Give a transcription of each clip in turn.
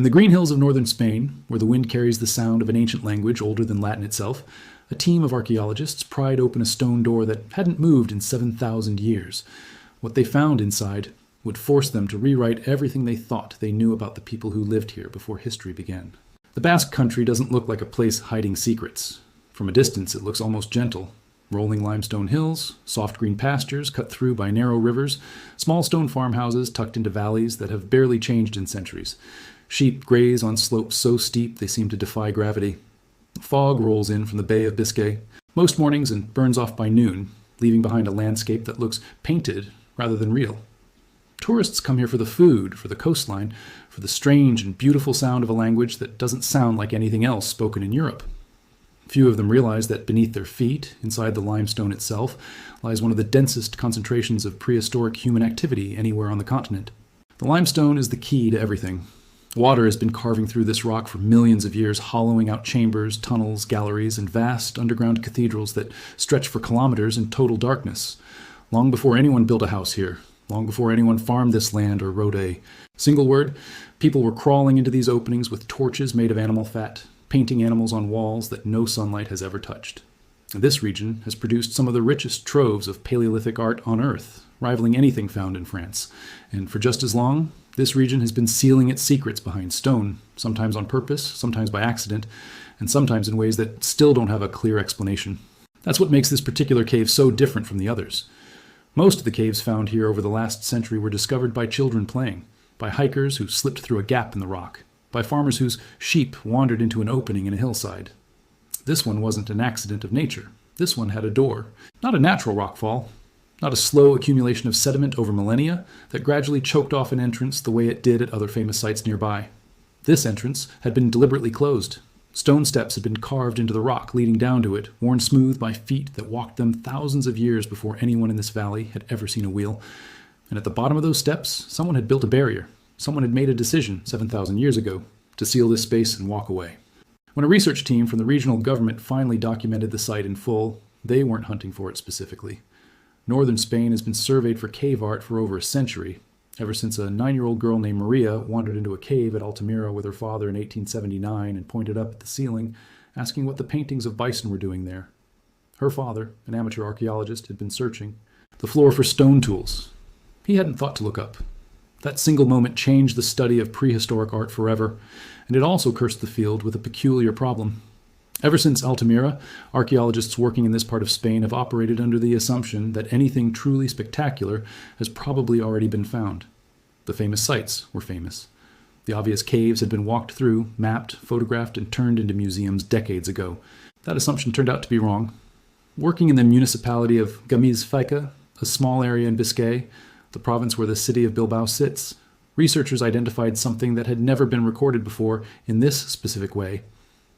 In the green hills of northern Spain, where the wind carries the sound of an ancient language older than Latin itself, a team of archaeologists pried open a stone door that hadn't moved in 7,000 years. What they found inside would force them to rewrite everything they thought they knew about the people who lived here before history began. The Basque Country doesn't look like a place hiding secrets. From a distance, it looks almost gentle. Rolling limestone hills, soft green pastures cut through by narrow rivers, small stone farmhouses tucked into valleys that have barely changed in centuries. Sheep graze on slopes so steep they seem to defy gravity. Fog rolls in from the Bay of Biscay most mornings and burns off by noon, leaving behind a landscape that looks painted rather than real. Tourists come here for the food, for the coastline, for the strange and beautiful sound of a language that doesn't sound like anything else spoken in Europe. Few of them realize that beneath their feet, inside the limestone itself, lies one of the densest concentrations of prehistoric human activity anywhere on the continent. The limestone is the key to everything. Water has been carving through this rock for millions of years, hollowing out chambers, tunnels, galleries, and vast underground cathedrals that stretch for kilometers in total darkness. Long before anyone built a house here, long before anyone farmed this land or wrote a single word, people were crawling into these openings with torches made of animal fat, painting animals on walls that no sunlight has ever touched. This region has produced some of the richest troves of Paleolithic art on Earth, rivaling anything found in France. And for just as long, this region has been sealing its secrets behind stone, sometimes on purpose, sometimes by accident, and sometimes in ways that still don't have a clear explanation. That's what makes this particular cave so different from the others. Most of the caves found here over the last century were discovered by children playing, by hikers who slipped through a gap in the rock, by farmers whose sheep wandered into an opening in a hillside. This one wasn't an accident of nature. This one had a door. Not a natural rockfall, not a slow accumulation of sediment over millennia that gradually choked off an entrance the way it did at other famous sites nearby. This entrance had been deliberately closed. Stone steps had been carved into the rock leading down to it, worn smooth by feet that walked them thousands of years before anyone in this valley had ever seen a wheel. And at the bottom of those steps, someone had built a barrier. Someone had made a decision 7,000 years ago to seal this space and walk away. When a research team from the regional government finally documented the site in full, they weren't hunting for it specifically. Northern Spain has been surveyed for cave art for over a century, ever since a 9-year-old girl named Maria wandered into a cave at Altamira with her father in 1879 and pointed up at the ceiling, asking what the paintings of bison were doing there. Her father, an amateur archaeologist, had been searching the floor for stone tools. He hadn't thought to look up. That single moment changed the study of prehistoric art forever, and it also cursed the field with a peculiar problem. Ever since Altamira, archaeologists working in this part of Spain have operated under the assumption that anything truly spectacular has probably already been found. The famous sites were famous. The obvious caves had been walked through, mapped, photographed, and turned into museums decades ago. That assumption turned out to be wrong. Working in the municipality of Gamiz-Faica, a small area in Biscay, the province where the city of Bilbao sits, researchers identified something that had never been recorded before in this specific way.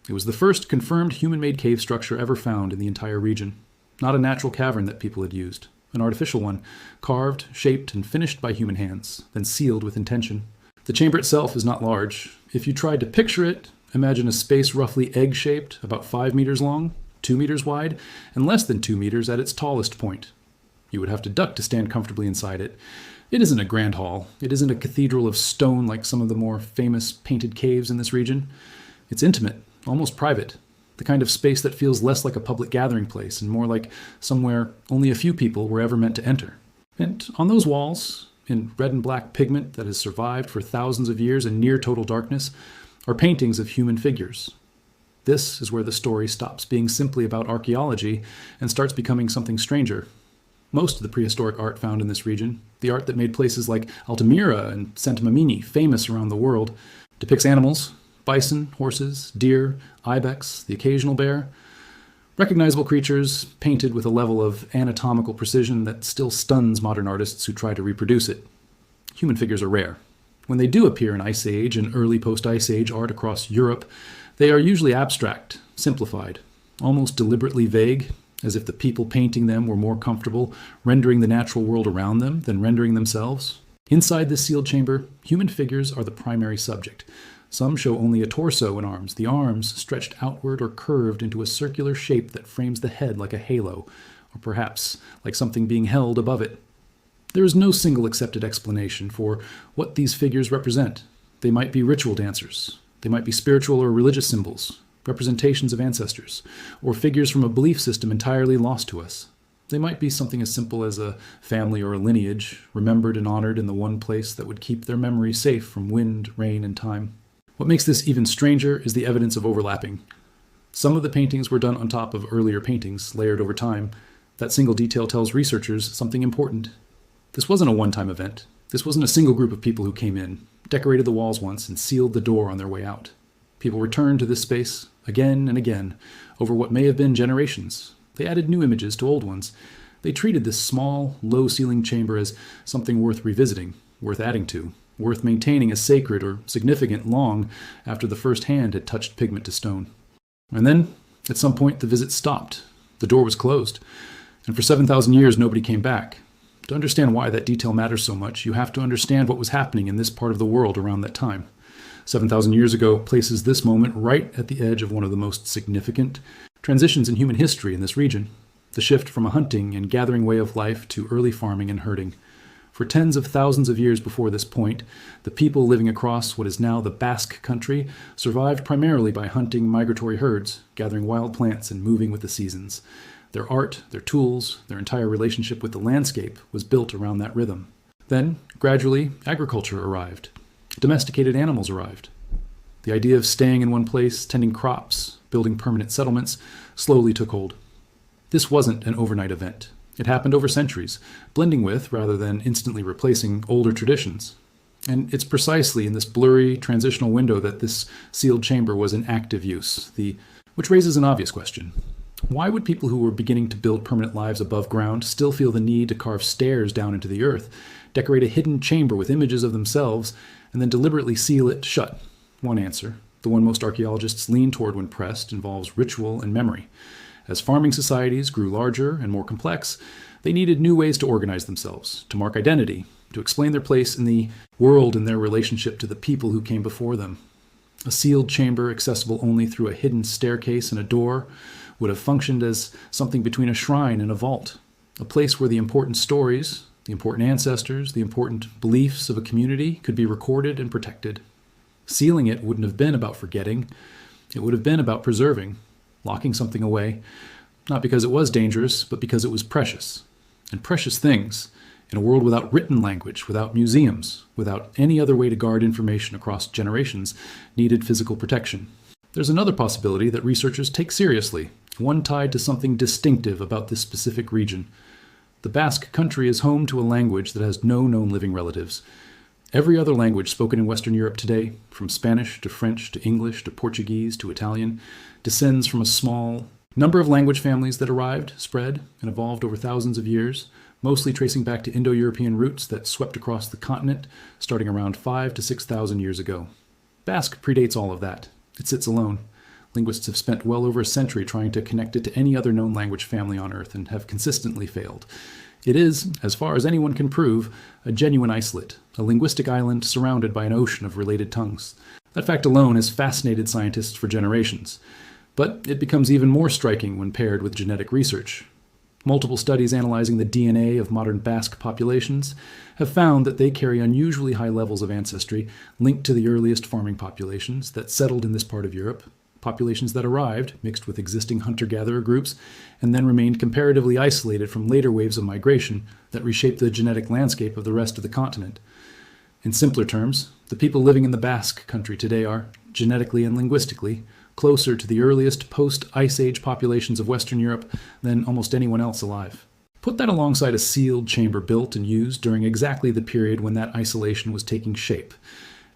It was the first confirmed human-made cave structure ever found in the entire region. Not a natural cavern that people had used, an artificial one, carved, shaped, and finished by human hands, then sealed with intention. The chamber itself is not large. If you tried to picture it, imagine a space roughly egg-shaped, about 5 meters long, 2 meters wide, and less than 2 meters at its tallest point. You would have to duck to stand comfortably inside it. It isn't a grand hall. It isn't a cathedral of stone like some of the more famous painted caves in this region. It's intimate, almost private, the kind of space that feels less like a public gathering place and more like somewhere only a few people were ever meant to enter. And on those walls, in red and black pigment that has survived for thousands of years in near total darkness, are paintings of human figures. This is where the story stops being simply about archaeology and starts becoming something stranger. Most of the prehistoric art found in this region, the art that made places like Altamira and Santa Mamini famous around the world, depicts animals, bison, horses, deer, ibex, the occasional bear, recognizable creatures painted with a level of anatomical precision that still stuns modern artists who try to reproduce it. Human figures are rare. When they do appear in Ice Age and early post-Ice Age art across Europe, they are usually abstract, simplified, almost deliberately vague, as if the people painting them were more comfortable rendering the natural world around them than rendering themselves. Inside this sealed chamber, human figures are the primary subject. Some show only a torso and arms, the arms stretched outward or curved into a circular shape that frames the head like a halo, or perhaps like something being held above it. There is no single accepted explanation for what these figures represent, They might be ritual dancers. They might be spiritual or religious symbols, representations of ancestors, or figures from a belief system entirely lost to us. They might be something as simple as a family or a lineage, remembered and honored in the one place that would keep their memory safe from wind, rain, and time. What makes this even stranger is the evidence of overlapping. Some of the paintings were done on top of earlier paintings, layered over time. That single detail tells researchers something important. This wasn't a one-time event. This wasn't a single group of people who came in, decorated the walls once, and sealed the door on their way out. People returned to this space again and again over what may have been generations. They added new images to old ones. They treated this small, low-ceiling chamber as something worth revisiting, worth adding to, worth maintaining as sacred or significant long after the first hand had touched pigment to stone. And then, at some point, the visit stopped. The door was closed. And for 7,000 years, nobody came back. To understand why that detail matters so much, you have to understand what was happening in this part of the world around that time. 7,000 years ago places this moment right at the edge of one of the most significant transitions in human history in this region, the shift from a hunting and gathering way of life to early farming and herding. For tens of thousands of years before this point, the people living across what is now the Basque Country survived primarily by hunting migratory herds, gathering wild plants and moving with the seasons. Their art, their tools, their entire relationship with the landscape was built around that rhythm. Then, gradually, agriculture arrived. Domesticated animals arrived. The idea of staying in one place, tending crops, building permanent settlements, slowly took hold. This wasn't an overnight event. It happened over centuries, blending with, rather than instantly replacing, older traditions. And it's precisely in this blurry, transitional window that this sealed chamber was in active use, which raises an obvious question. Why would people who were beginning to build permanent lives above ground still feel the need to carve stairs down into the earth, decorate a hidden chamber with images of themselves, and then deliberately seal it shut? One answer, the one most archaeologists lean toward when pressed, involves ritual and memory. As farming societies grew larger and more complex, they needed new ways to organize themselves, to mark identity, to explain their place in the world and their relationship to the people who came before them. A sealed chamber accessible only through a hidden staircase and a door would have functioned as something between a shrine and a vault, a place where the important stories, the important ancestors, the important beliefs of a community could be recorded and protected. Sealing it wouldn't have been about forgetting. It would have been about preserving, locking something away, not because it was dangerous, but because it was precious. And precious things, in a world without written language, without museums, without any other way to guard information across generations, needed physical protection. There's another possibility that researchers take seriously, one tied to something distinctive about this specific region. The Basque Country is home to a language that has no known living relatives. Every other language spoken in Western Europe today, from Spanish to French to English to Portuguese to Italian, descends from a small number of language families that arrived, spread, and evolved over thousands of years, mostly tracing back to Indo-European roots that swept across the continent starting around 5,000 to 6,000 years ago. Basque predates all of that. It sits alone. Linguists have spent well over a century trying to connect it to any other known language family on Earth and have consistently failed. It is, as far as anyone can prove, a genuine isolate, a linguistic island surrounded by an ocean of related tongues. That fact alone has fascinated scientists for generations. But it becomes even more striking when paired with genetic research. Multiple studies analyzing the DNA of modern Basque populations have found that they carry unusually high levels of ancestry linked to the earliest farming populations that settled in this part of Europe, populations that arrived, mixed with existing hunter-gatherer groups, and then remained comparatively isolated from later waves of migration that reshaped the genetic landscape of the rest of the continent. In simpler terms, the people living in the Basque Country today are, genetically and linguistically, closer to the earliest post-Ice Age populations of Western Europe than almost anyone else alive. Put that alongside a sealed chamber built and used during exactly the period when that isolation was taking shape,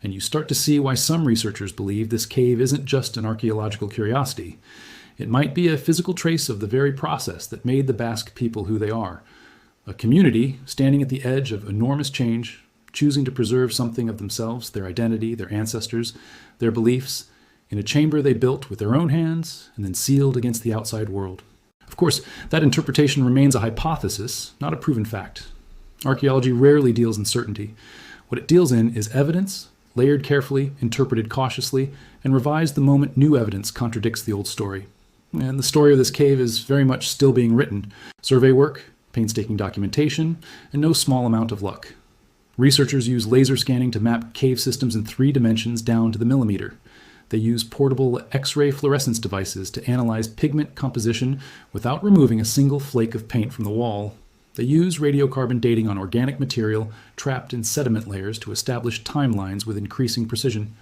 and you start to see why some researchers believe this cave isn't just an archaeological curiosity. It might be a physical trace of the very process that made the Basque people who they are. A community standing at the edge of enormous change, choosing to preserve something of themselves, their identity, their ancestors, their beliefs, in a chamber they built with their own hands and then sealed against the outside world. Of course, that interpretation remains a hypothesis, not a proven fact. Archaeology rarely deals in certainty. What it deals in is evidence, layered carefully, interpreted cautiously, and revised the moment new evidence contradicts the old story. And the story of this cave is very much still being written. Survey work, painstaking documentation, and no small amount of luck. Researchers use laser scanning to map cave systems in 3 dimensions down to the millimeter. They use portable X-ray fluorescence devices to analyze pigment composition without removing a single flake of paint from the wall. They use radiocarbon dating on organic material trapped in sediment layers to establish timelines with increasing precision.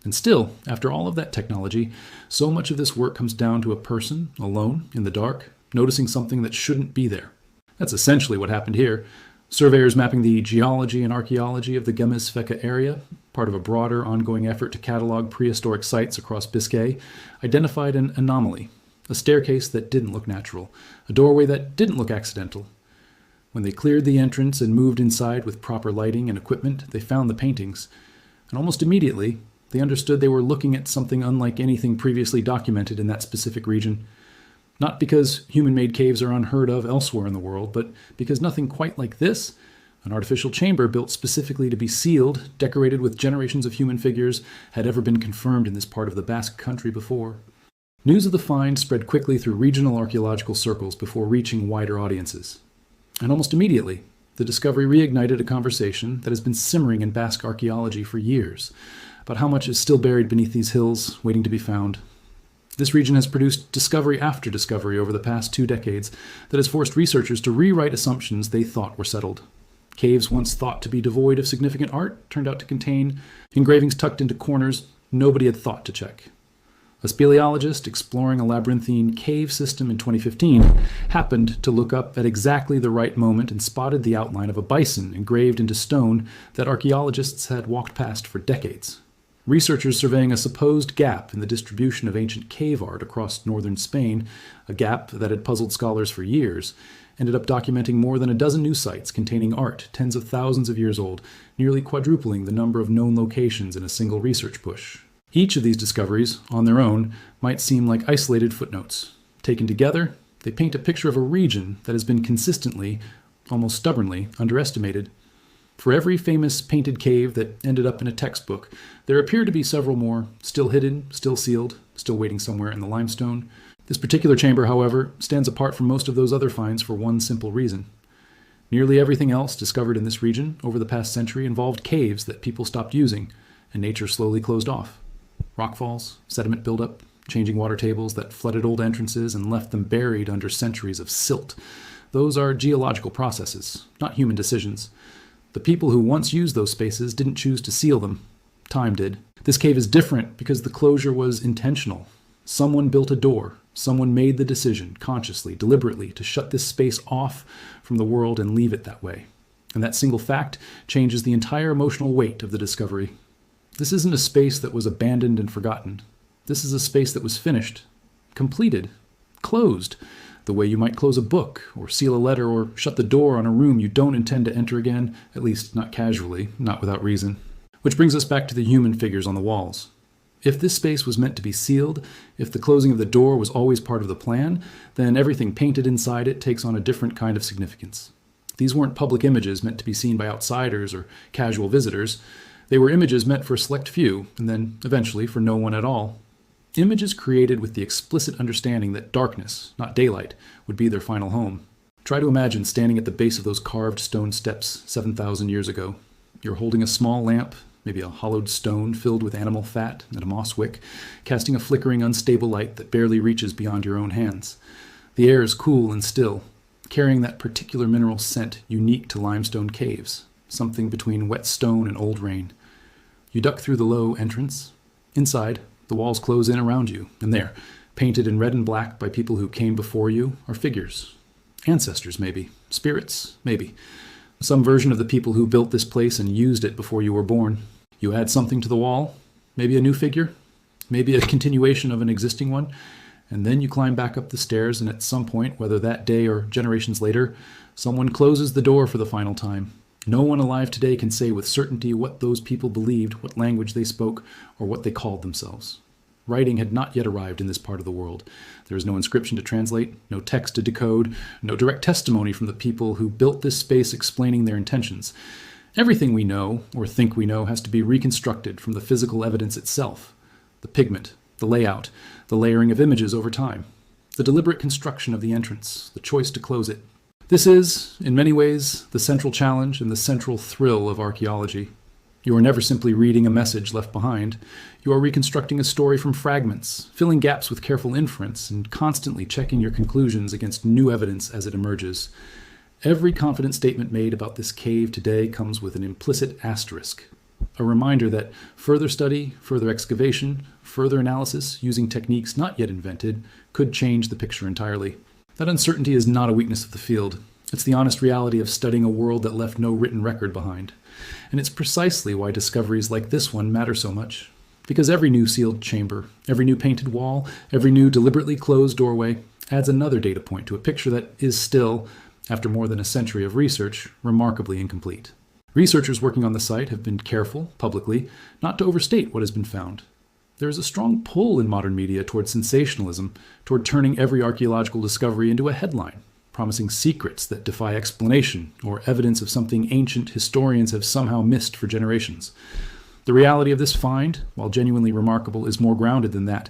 And still, after all of that technology, so much of this work comes down to a person, alone, in the dark, noticing something that shouldn't be there. That's essentially what happened here. Surveyors mapping the geology and archaeology of the Gemmisfecka area, part of a broader ongoing effort to catalog prehistoric sites across Biscay, identified an anomaly, a staircase that didn't look natural, a doorway that didn't look accidental. When they cleared the entrance and moved inside with proper lighting and equipment, they found the paintings. And almost immediately, they understood they were looking at something unlike anything previously documented in that specific region. Not because human-made caves are unheard of elsewhere in the world, but because nothing quite like this, an artificial chamber built specifically to be sealed, decorated with generations of human figures, had ever been confirmed in this part of the Basque Country before. News of the find spread quickly through regional archaeological circles before reaching wider audiences. And almost immediately, the discovery reignited a conversation that has been simmering in Basque archaeology for years, about how much is still buried beneath these hills, waiting to be found. This region has produced discovery after discovery over the past 2 decades that has forced researchers to rewrite assumptions they thought were settled. Caves once thought to be devoid of significant art turned out to contain engravings tucked into corners nobody had thought to check. A speleologist exploring a labyrinthine cave system in 2015 happened to look up at exactly the right moment and spotted the outline of a bison engraved into stone that archaeologists had walked past for decades. Researchers surveying a supposed gap in the distribution of ancient cave art across northern Spain, a gap that had puzzled scholars for years, ended up documenting more than a dozen new sites containing art tens of thousands of years old, nearly quadrupling the number of known locations in a single research push. Each of these discoveries, on their own, might seem like isolated footnotes. Taken together, they paint a picture of a region that has been consistently, almost stubbornly, underestimated. For every famous painted cave that ended up in a textbook, there appear to be several more, still hidden, still sealed, still waiting somewhere in the limestone. This particular chamber, however, stands apart from most of those other finds for one simple reason. Nearly everything else discovered in this region over the past century involved caves that people stopped using, and nature slowly closed off. Rockfalls, sediment buildup, changing water tables that flooded old entrances and left them buried under centuries of silt. Those are geological processes, not human decisions. The people who once used those spaces didn't choose to seal them. Time did. This cave is different because the closure was intentional. Someone built a door. Someone made the decision, consciously, deliberately, to shut this space off from the world and leave it that way. And that single fact changes the entire emotional weight of the discovery. This isn't a space that was abandoned and forgotten. This is a space that was finished, completed, closed, the way you might close a book, or seal a letter, or shut the door on a room you don't intend to enter again, at least not casually, not without reason. Which brings us back to the human figures on the walls. If this space was meant to be sealed, if the closing of the door was always part of the plan, then everything painted inside it takes on a different kind of significance. These weren't public images meant to be seen by outsiders or casual visitors. They were images meant for a select few, and then eventually for no one at all. Images created with the explicit understanding that darkness, not daylight, would be their final home. Try to imagine standing at the base of those carved stone steps 7,000 years ago. You're holding a small lamp, maybe a hollowed stone filled with animal fat and a moss wick, casting a flickering, unstable light that barely reaches beyond your own hands. The air is cool and still, carrying that particular mineral scent unique to limestone caves, something between wet stone and old rain. You duck through the low entrance. Inside, the walls close in around you, and there, painted in red and black by people who came before you, are figures. Ancestors, maybe. Spirits, maybe. Some version of the people who built this place and used it before you were born. You add something to the wall, maybe a new figure, maybe a continuation of an existing one, and then you climb back up the stairs, and at some point, whether that day or generations later, someone closes the door for the final time. No one alive today can say with certainty what those people believed, what language they spoke, or what they called themselves. Writing had not yet arrived in this part of the world. There is no inscription to translate, no text to decode, no direct testimony from the people who built this space explaining their intentions. Everything we know, or think we know, has to be reconstructed from the physical evidence itself. The pigment, the layout, the layering of images over time, the deliberate construction of the entrance, the choice to close it. This is, in many ways, the central challenge and the central thrill of archaeology. You are never simply reading a message left behind. You are reconstructing a story from fragments, filling gaps with careful inference, and constantly checking your conclusions against new evidence as it emerges. Every confident statement made about this cave today comes with an implicit asterisk, a reminder that further study, further excavation, further analysis using techniques not yet invented could change the picture entirely. That uncertainty is not a weakness of the field. It's the honest reality of studying a world that left no written record behind. And it's precisely why discoveries like this one matter so much. Because every new sealed chamber, every new painted wall, every new deliberately closed doorway adds another data point to a picture that is still, after more than a century of research, remarkably incomplete. Researchers working on the site have been careful, publicly, not to overstate what has been found. There is a strong pull in modern media toward sensationalism, toward turning every archaeological discovery into a headline, promising secrets that defy explanation or evidence of something ancient historians have somehow missed for generations. The reality of this find, while genuinely remarkable, is more grounded than that.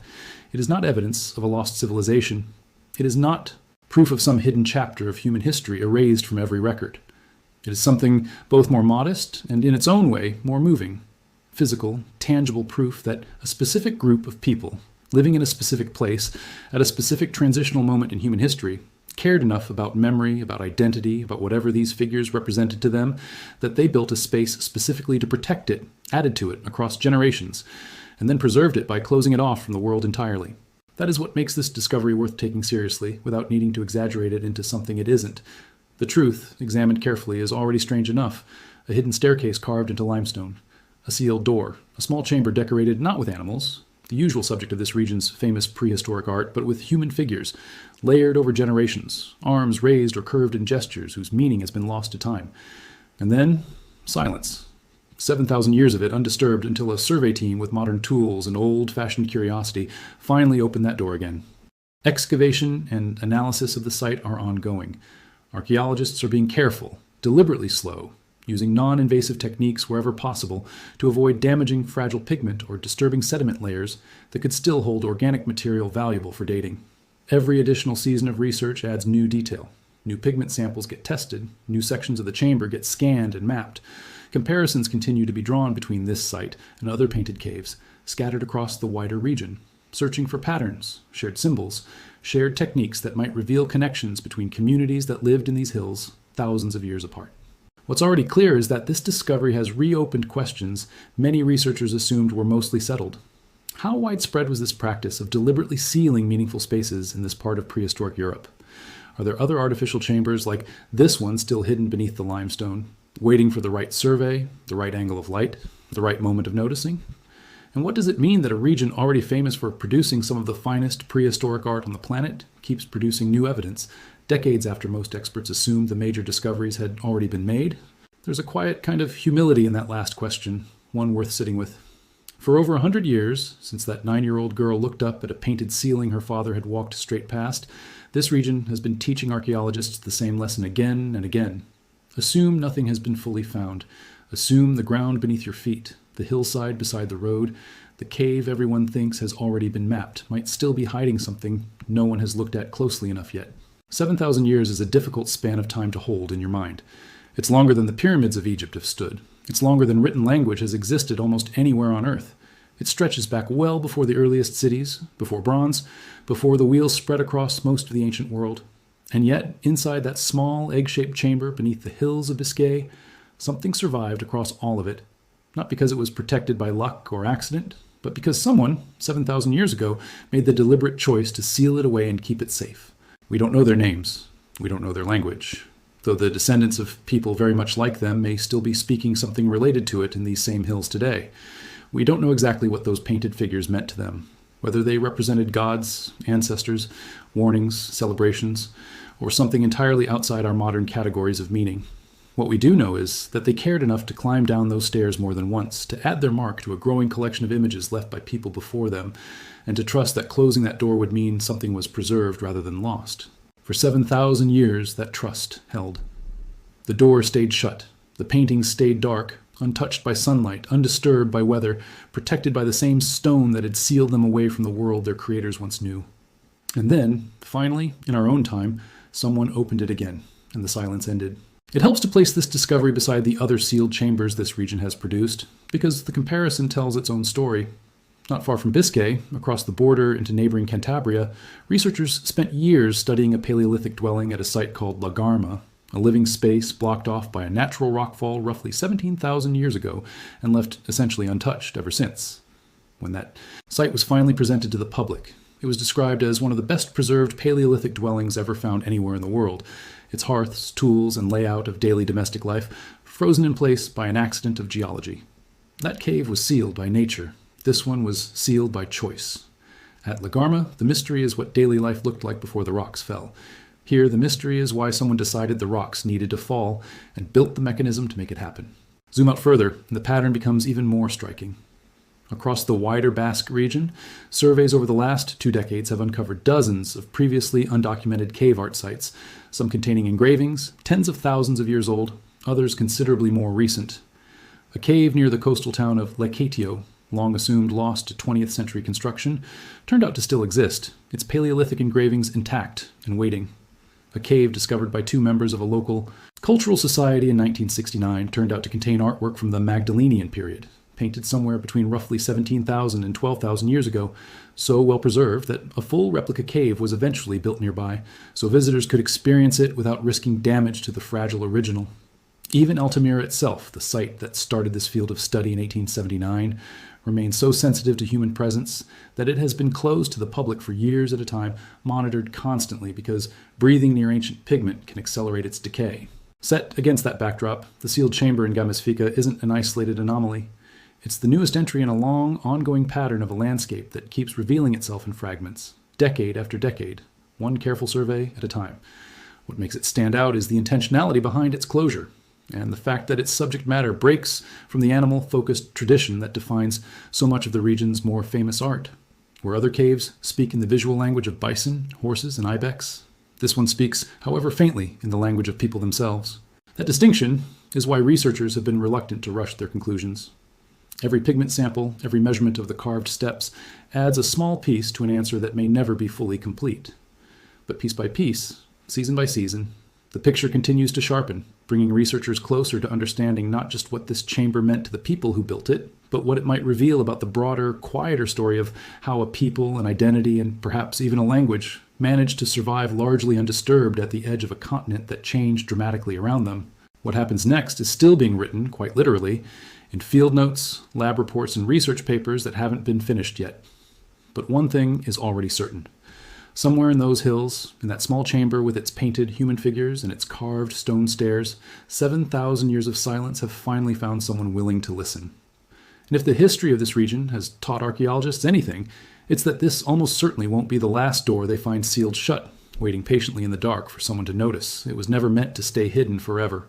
It is not evidence of a lost civilization. It is not proof of some hidden chapter of human history erased from every record. It is something both more modest and, in its own way, more moving. Physical, tangible proof that a specific group of people, living in a specific place, at a specific transitional moment in human history, cared enough about memory, about identity, about whatever these figures represented to them, that they built a space specifically to protect it, added to it across generations, and then preserved it by closing it off from the world entirely. That is what makes this discovery worth taking seriously, without needing to exaggerate it into something it isn't. The truth, examined carefully, is already strange enough. A hidden staircase carved into limestone. A sealed door. A small chamber decorated not with animals, the usual subject of this region's famous prehistoric art, but with human figures, layered over generations, arms raised or curved in gestures whose meaning has been lost to time. And then, silence. 7,000 years of it undisturbed until a survey team with modern tools and old-fashioned curiosity finally opened that door again. Excavation and analysis of the site are ongoing. Archaeologists are being careful, deliberately slow, using non-invasive techniques wherever possible to avoid damaging fragile pigment or disturbing sediment layers that could still hold organic material valuable for dating. Every additional season of research adds new detail. New pigment samples get tested, new sections of the chamber get scanned and mapped. Comparisons continue to be drawn between this site and other painted caves, scattered across the wider region, searching for patterns, shared symbols, shared techniques that might reveal connections between communities that lived in these hills thousands of years apart. What's already clear is that this discovery has reopened questions many researchers assumed were mostly settled. How widespread was this practice of deliberately sealing meaningful spaces in this part of prehistoric Europe? Are there other artificial chambers like this one still hidden beneath the limestone, waiting for the right survey, the right angle of light, the right moment of noticing? And what does it mean that a region already famous for producing some of the finest prehistoric art on the planet keeps producing new evidence, decades after most experts assumed the major discoveries had already been made? There's a quiet kind of humility in that last question, one worth sitting with. For over 100 years, since that 9-year-old girl looked up at a painted ceiling her father had walked straight past, this region has been teaching archaeologists the same lesson again and again. Assume nothing has been fully found. Assume the ground beneath your feet, the hillside beside the road, the cave everyone thinks has already been mapped, might still be hiding something no one has looked at closely enough yet. 7,000 years is a difficult span of time to hold in your mind. It's longer than the pyramids of Egypt have stood. It's longer than written language has existed almost anywhere on Earth. It stretches back well before the earliest cities, before bronze, before the wheels spread across most of the ancient world. And yet, inside that small egg-shaped chamber beneath the hills of Biscay, something survived across all of it. Not because it was protected by luck or accident, but because someone, 7,000 years ago, made the deliberate choice to seal it away and keep it safe. We don't know their names. We don't know their language, though the descendants of people very much like them may still be speaking something related to it in these same hills today. We don't know exactly what those painted figures meant to them, whether they represented gods, ancestors, warnings, celebrations, or something entirely outside our modern categories of meaning. What we do know is that they cared enough to climb down those stairs more than once, to add their mark to a growing collection of images left by people before them, and to trust that closing that door would mean something was preserved rather than lost. For 7,000 years, that trust held. The door stayed shut. The paintings stayed dark, untouched by sunlight, undisturbed by weather, protected by the same stone that had sealed them away from the world their creators once knew. And then, finally, in our own time, someone opened it again, and the silence ended. It helps to place this discovery beside the other sealed chambers this region has produced, because the comparison tells its own story. Not far from Biscay, across the border into neighboring Cantabria, researchers spent years studying a Paleolithic dwelling at a site called La Garma, a living space blocked off by a natural rockfall roughly 17,000 years ago and left essentially untouched ever since. When that site was finally presented to the public, it was described as one of the best preserved Paleolithic dwellings ever found anywhere in the world, its hearths, tools, and layout of daily domestic life frozen in place by an accident of geology. That cave was sealed by nature. This one was sealed by choice. At La Garma, the mystery is what daily life looked like before the rocks fell. Here, the mystery is why someone decided the rocks needed to fall and built the mechanism to make it happen. Zoom out further, and the pattern becomes even more striking. Across the wider Basque region, surveys over the last 2 decades have uncovered dozens of previously undocumented cave art sites, some containing engravings, tens of thousands of years old, others considerably more recent. A cave near the coastal town of Lecatio, long assumed lost to 20th century construction, turned out to still exist, its Paleolithic engravings intact and waiting. A cave discovered by 2 members of a local cultural society in 1969 turned out to contain artwork from the Magdalenian period, painted somewhere between roughly 17,000 and 12,000 years ago, so well preserved that a full replica cave was eventually built nearby, so visitors could experience it without risking damage to the fragile original. Even Altamira itself, the site that started this field of study in 1879, remains so sensitive to human presence that it has been closed to the public for years at a time, monitored constantly because breathing near ancient pigment can accelerate its decay. Set against that backdrop, the sealed chamber in Gamisfica isn't an isolated anomaly. It's the newest entry in a long, ongoing pattern of a landscape that keeps revealing itself in fragments, decade after decade, one careful survey at a time. What makes it stand out is the intentionality behind its closure, and the fact that its subject matter breaks from the animal-focused tradition that defines so much of the region's more famous art. Where other caves speak in the visual language of bison, horses, and ibex, this one speaks, however faintly, in the language of people themselves. That distinction is why researchers have been reluctant to rush their conclusions. Every pigment sample, every measurement of the carved steps, adds a small piece to an answer that may never be fully complete. But piece by piece, season by season, the picture continues to sharpen, bringing researchers closer to understanding not just what this chamber meant to the people who built it, but what it might reveal about the broader, quieter story of how a people, an identity, and perhaps even a language managed to survive largely undisturbed at the edge of a continent that changed dramatically around them. What happens next is still being written, quite literally, in field notes, lab reports, and research papers that haven't been finished yet. But one thing is already certain. Somewhere in those hills, in that small chamber with its painted human figures and its carved stone stairs, 7,000 years of silence have finally found someone willing to listen. And if the history of this region has taught archaeologists anything, it's that this almost certainly won't be the last door they find sealed shut, waiting patiently in the dark for someone to notice. It was never meant to stay hidden forever.